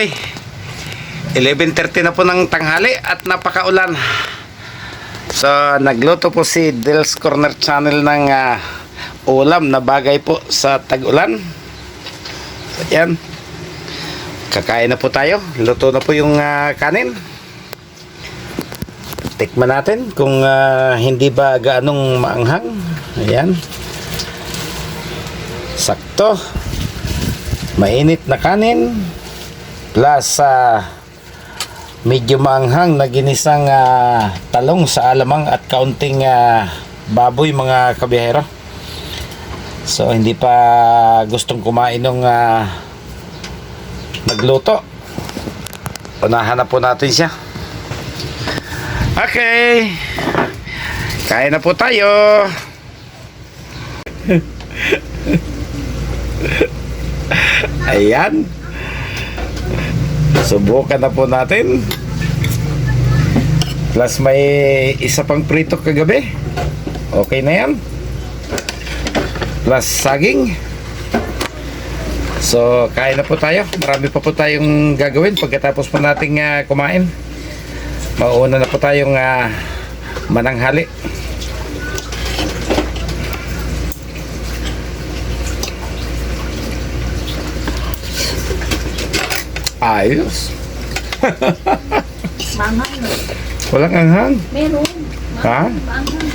Okay. 11:30 na po ng tanghali at napakaulan. So, nagluto po si Del's Corner Channel ng ulam na bagay po sa tag-ulan. So, yan. Kakain na po tayo. Luto na po yung kanin. Tikman natin kung hindi ba gaanong maanghang. Ayan. Sakto. Mainit na kanin. Plus medyo maanghang na ginisang talong sa alamang at kaunting baboy mga kabiyahero. So hindi pa gustong kumain ng nagluto. Unahan na po natin siya. Okay. Kain na po tayo. Ayan. Subukan na po natin. Plus may isa pang prito kagabi. Okay na yan. Plus saging. So kain na po tayo. Marami pa po tayong gagawin pagkatapos po nating kumain. Mauna na po tayong mananghali. Ayos. Manghang. Walang anghang? Meron. Ha? Manghang.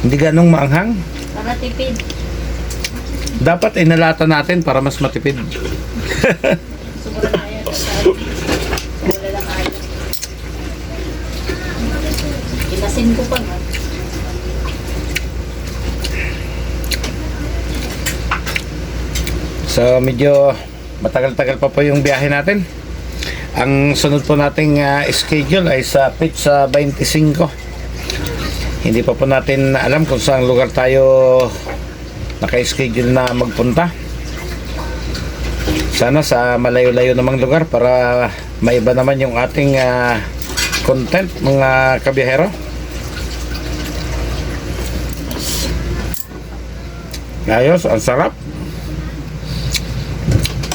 Hindi ganong maanghang? Para tipid. Dapat inalata natin para mas matipid. Sobra na yan. Wala lang ayaw. Inasin ko pa nga. So medyo matagal-tagal pa po yung biyahe natin. Ang sunod po nating schedule ay sa Pizza 25. Hindi pa po natin alam kung saan lugar tayo naka-schedule na magpunta. Sana sa malayo-layo namang lugar para maiba naman yung ating content mga kabiyahero. Ayos, ang sarap.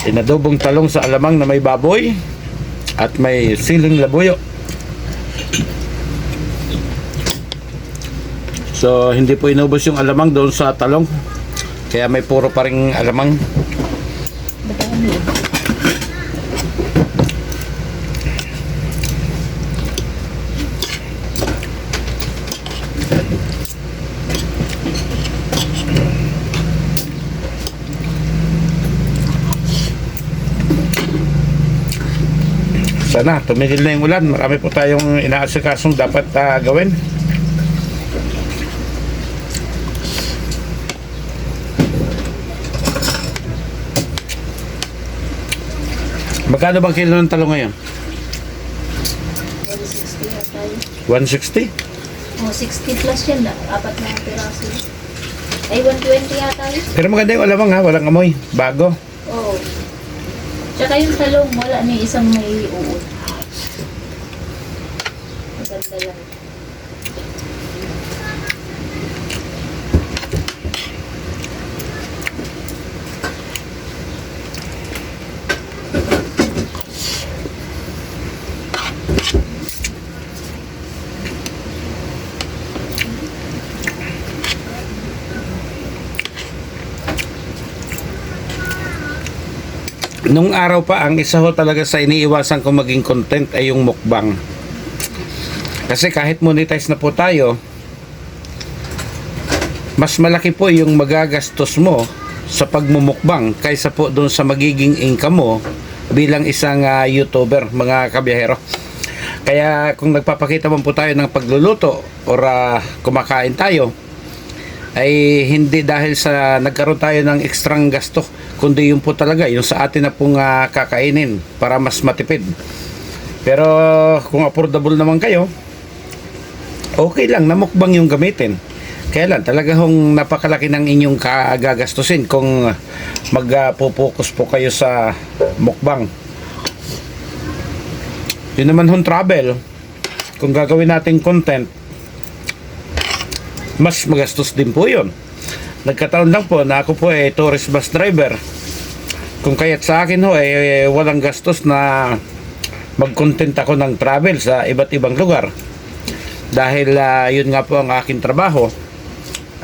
Inadobong talong sa alamang na may baboy at may siling labuyo. So hindi po inubos yung alamang doon sa talong, kaya may puro pa ring alamang. Sana tumigil na yung ulan. Marami po tayong inaasikasong dapat gawin. Magkano bang kilo ng talong ngayon? 160 na tayo. 160? O, 60 plus yan na. Apat na piraso. Ay, 120 yata yun. Pero maganda yung alamang ha. Walang amoy. Bago. Oo. Tsaka yung talong, wala na yung isang may uod. Maganda lang. Nung araw pa, ang isa ho talaga sa iniiwasan ko maging content ay yung mukbang. Kasi kahit monetize na po tayo, mas malaki po yung magagastos mo sa pagmumukbang kaysa po doon sa magiging income mo bilang isang YouTuber, mga kabiyahero. Kaya kung nagpapakita man po tayo ng pagluluto or kumakain tayo, ay hindi dahil sa nagkaroon tayo ng ekstrang gasto, kundi yung po talaga yung sa atin na pong kakainin para mas matipid. Pero kung affordable naman kayo, okay lang na mukbang yung gamitin. Kaya lang talaga hong napakalaki ng inyong gagastusin kung magpo-focus po kayo sa mukbang. Yun naman hong travel, kung gagawin natin content, mas magastos din po yun. Nagkataon lang po na ako po ay tourist bus driver. Kung kaya't sa akin ho, walang gastos na mag-content ako ng travel sa iba't ibang lugar. Dahil yun nga po ang aking trabaho.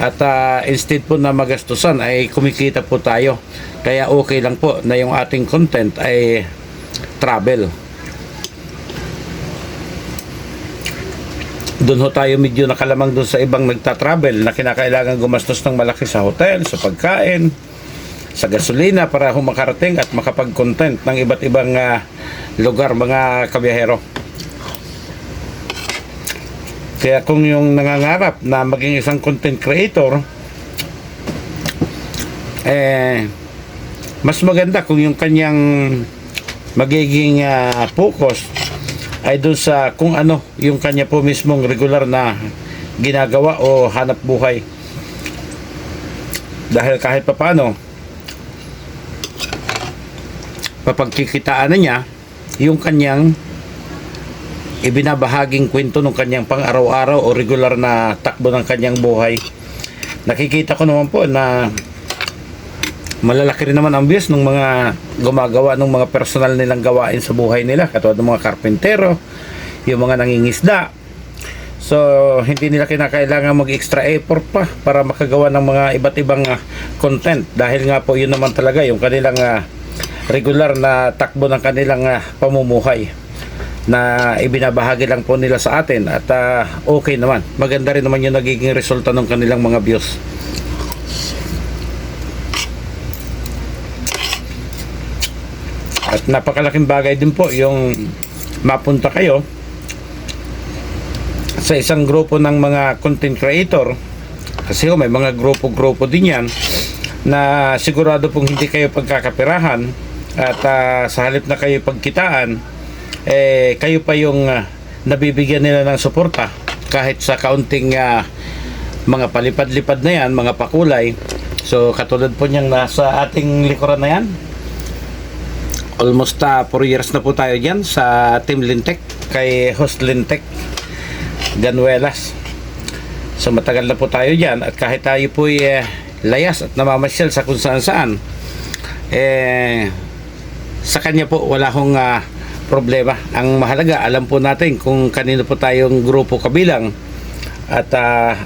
At instead po na magastusan ay kumikita po tayo. Kaya okay lang po na yung ating content ay travel. Doon ho tayo medyo nakalamang doon sa ibang nagta-travel na kinakailangan gumastos ng malaki sa hotel, sa pagkain, sa gasolina para makarating at makapag-content ng iba't ibang lugar, mga kabiyahero. Kaya kung yung nangangarap na maging isang content creator, mas maganda kung yung kanyang magiging focus ay doon sa kung ano yung kanya po mismong regular na ginagawa o hanap buhay. Dahil kahit papano papagkikitaan na niya yung kanyang ibinabahaging kwento ng kanyang pang-araw-araw o regular na takbo ng kanyang buhay. Nakikita ko naman po na malalaki rin naman ang views ng mga gumagawa ng mga personal nilang gawain sa buhay nila, katulad ng mga karpentero, yung mga nangingisda. So hindi nila kinakailangan mag-extra effort pa para makagawa ng mga iba't ibang content, dahil nga po yun naman talaga yung kanilang regular na takbo ng kanilang pamumuhay na ibinabahagi lang po nila sa atin. At okay naman, maganda rin naman yung nagiging resulta ng kanilang mga views. At napakalaking bagay din po yung mapunta kayo sa isang grupo ng mga content creator, kasi may mga grupo-grupo din yan na sigurado pong hindi kayo pagkakapirahan. At sa halip na kayo pagkitaan, kayo pa yung nabibigyan nila ng suporta kahit sa kaunting mga palipad-lipad na yan, mga pakulay. So katulad po niyang nasa ating likuran na yan, almost 4 years na po tayo dyan sa Team Lintek, kay Host Lintek Ganuelas. So matagal na po tayo dyan, at kahit tayo po layas at namamasyal sa kung saan saan, sa kanya po wala akong problema. Ang mahalaga, alam po natin kung kanino po tayong grupo kabilang, at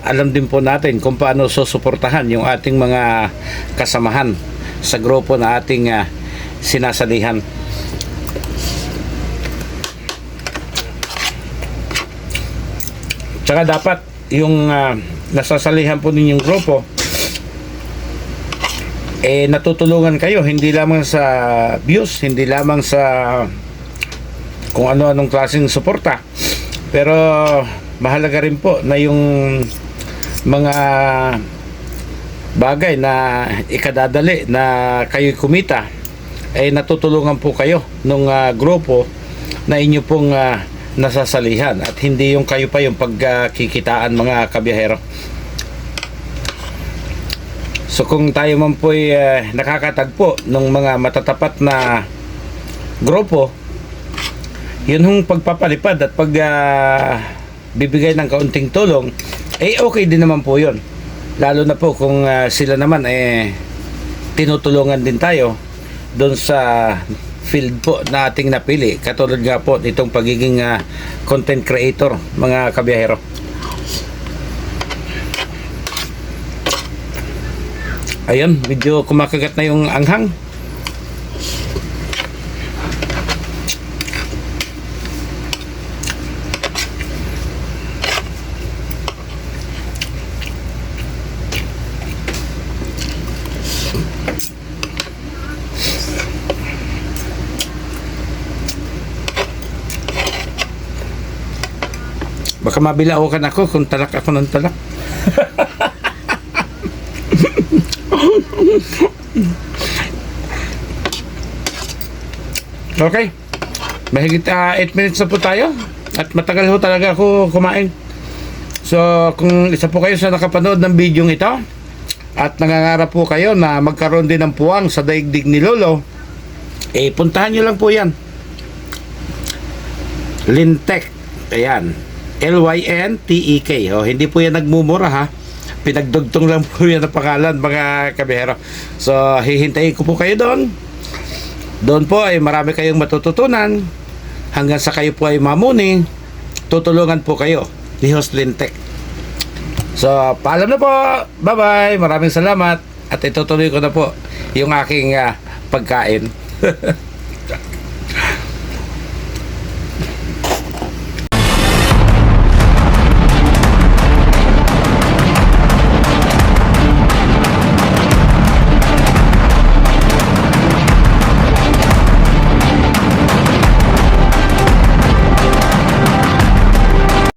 alam din po natin kung paano susuportahan yung ating mga kasamahan sa grupo na ating sinasalihan. Tsaka dapat yung nasasalihan po ninyong grupo, natutulungan kayo hindi lamang sa views, hindi lamang sa kung ano-anong klaseng suporta, pero mahalaga rin po na yung mga bagay na ikadadali na kayo kumita ay natutulungan po kayo nung grupo na inyo pong nasasalihan, at hindi yung kayo pa yung pagkikitaan, mga kabiyahero. So kung tayo man po nakakatagpo ng mga matatapat na grupo, yun hong pagpapalipad at bibigay ng kaunting tulong, okay din naman po yun. Lalo na po kung sila naman tinutulungan din tayo doon sa field po na ating napili, katulad nga po nitong pagiging content creator, mga kabiyahero. Ayun, medyo kumakagat na yung anghang. Baka mabilaukan ako kung talak ako ng talak. Okay, mahigit 8 minutes na po tayo, at matagal ho talaga ako kumain. So kung isa po kayo sa nakapanood ng video ito at nangangarap po kayo na magkaroon din ng puwang sa daigdig ni Lolo, puntahan nyo lang po yan, Lintek. Ayan, L-Y-N-T-E-K. Hindi po yan nagmumura ha, pinagdugtong lang po yan ang pangalan, mga kabihero. So hihintayin ko po kayo doon. Doon po ay marami kayong matututunan. Hanggang sa kayo po ay mamuni, tutulungan po kayo ni Host Lintek. So, paalam na po. Bye-bye. Maraming salamat. At itutuloy ko na po yung aking pagkain.